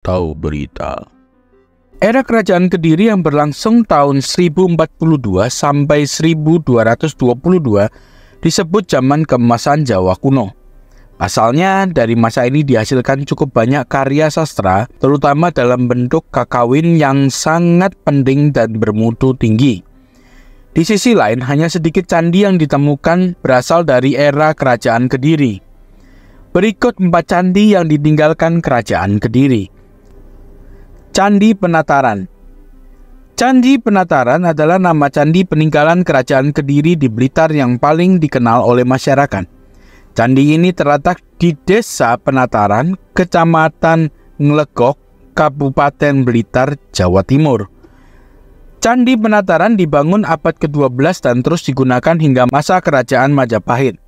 Tahu Berita. Era Kerajaan Kediri yang berlangsung tahun 1042 sampai 1222 disebut zaman keemasan Jawa kuno. Pasalnya, dari masa ini dihasilkan cukup banyak karya sastra, terutama dalam bentuk kakawin yang sangat penting dan bermutu tinggi. Di sisi lain, hanya sedikit candi yang ditemukan berasal dari era Kerajaan Kediri. Berikut 4 candi yang ditinggalkan Kerajaan Kediri. Candi Penataran. Candi Penataran adalah nama candi peninggalan Kerajaan Kediri di Blitar yang paling dikenal oleh masyarakat. Candi ini terletak di Desa Penataran, Kecamatan Nglegok, Kabupaten Blitar, Jawa Timur. Candi Penataran dibangun abad ke-12 dan terus digunakan hingga masa Kerajaan Majapahit.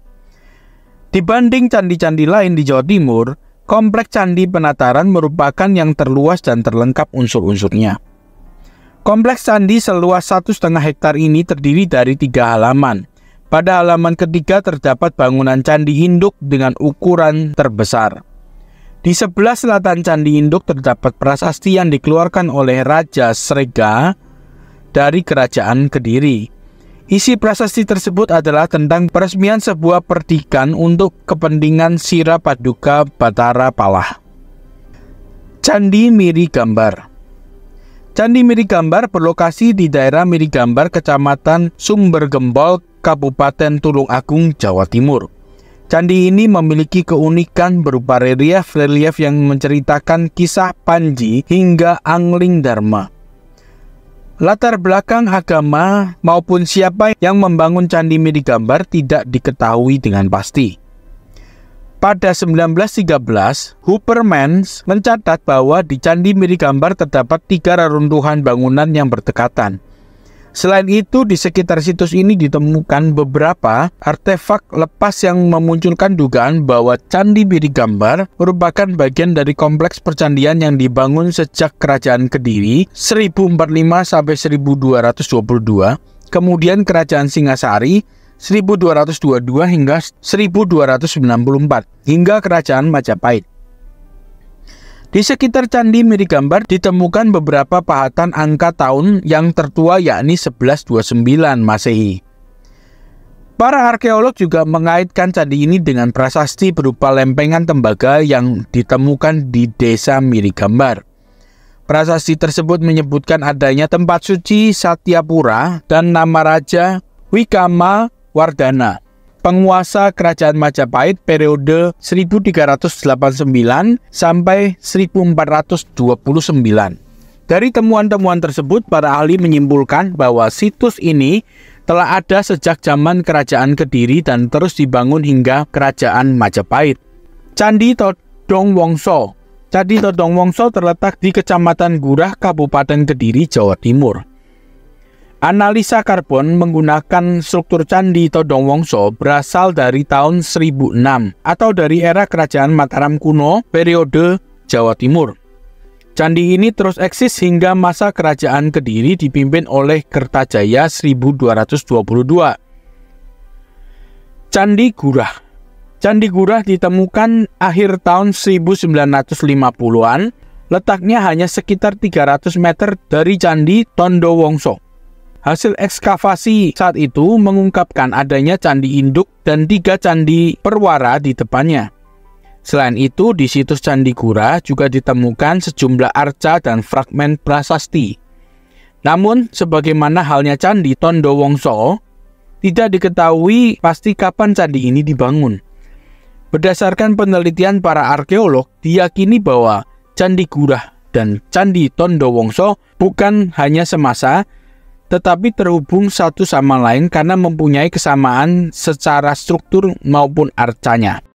Dibanding candi-candi lain di Jawa Timur, kompleks Candi Penataran merupakan yang terluas dan terlengkap unsur-unsurnya. Kompleks candi seluas 1,5 hektar ini terdiri dari 3 halaman. Pada halaman ketiga terdapat bangunan Candi Induk dengan ukuran terbesar. Di sebelah selatan Candi Induk terdapat prasasti yang dikeluarkan oleh Raja Srega dari Kerajaan Kediri. Isi prasasti tersebut adalah tentang peresmian sebuah perdikan untuk kepentingan Sira Paduka Batara Palah. Candi Mirigambar. Candi Mirigambar berlokasi di daerah Mirigambar, Kecamatan Sumbergembol, Kabupaten Tulung Agung, Jawa Timur. Candi ini memiliki keunikan berupa relief yang menceritakan kisah Panji hingga Angling Dharma. Latar belakang agama maupun siapa yang membangun Candi Mirigambar tidak diketahui dengan pasti. Pada 1913, Huppermans mencatat bahwa di Candi Mirigambar terdapat 3 reruntuhan bangunan yang berdekatan. Selain itu, di sekitar situs ini ditemukan beberapa artefak lepas yang memunculkan dugaan bahwa Candi Mirigambar merupakan bagian dari kompleks percandian yang dibangun sejak Kerajaan Kediri 1045 sampai 1222, kemudian Kerajaan Singasari 1222 hingga 1294, hingga Kerajaan Majapahit. Di sekitar Candi Mirigambar ditemukan beberapa pahatan angka tahun yang tertua yakni 1129 Masehi. Para arkeolog juga mengaitkan candi ini dengan prasasti berupa lempengan tembaga yang ditemukan di Desa Mirigambar. Prasasti tersebut menyebutkan adanya tempat suci Satyapura dan nama Raja Wikama Wardana, penguasa Kerajaan Majapahit periode 1389 sampai 1429. Dari temuan-temuan tersebut, para ahli menyimpulkan bahwa situs ini telah ada sejak zaman Kerajaan Kediri dan terus dibangun hingga Kerajaan Majapahit. Candi Todong Wongso. Candi Todong Wongso terletak di Kecamatan Gurah, Kabupaten Kediri, Jawa Timur. Analisa karbon menggunakan struktur Candi Todong Wongso berasal dari tahun 1006 atau dari era Kerajaan Mataram kuno periode Jawa Timur. Candi ini terus eksis hingga masa Kerajaan Kediri dipimpin oleh Kertajaya 1222. Candi Gurah. Candi Gurah ditemukan akhir tahun 1950-an, letaknya hanya sekitar 300 meter dari Candi Tondo Wongso. Hasil ekskavasi saat itu mengungkapkan adanya Candi Induk dan 3 candi perwara di depannya. Selain itu, di situs Candi Gurah juga ditemukan sejumlah arca dan fragmen prasasti. Namun, sebagaimana halnya Candi Tondo Wongso, tidak diketahui pasti kapan candi ini dibangun. Berdasarkan penelitian para arkeolog, diyakini bahwa Candi Gurah dan Candi Tondo Wongso bukan hanya semasa, tetapi terhubung satu sama lain karena mempunyai kesamaan secara struktur maupun arcanya.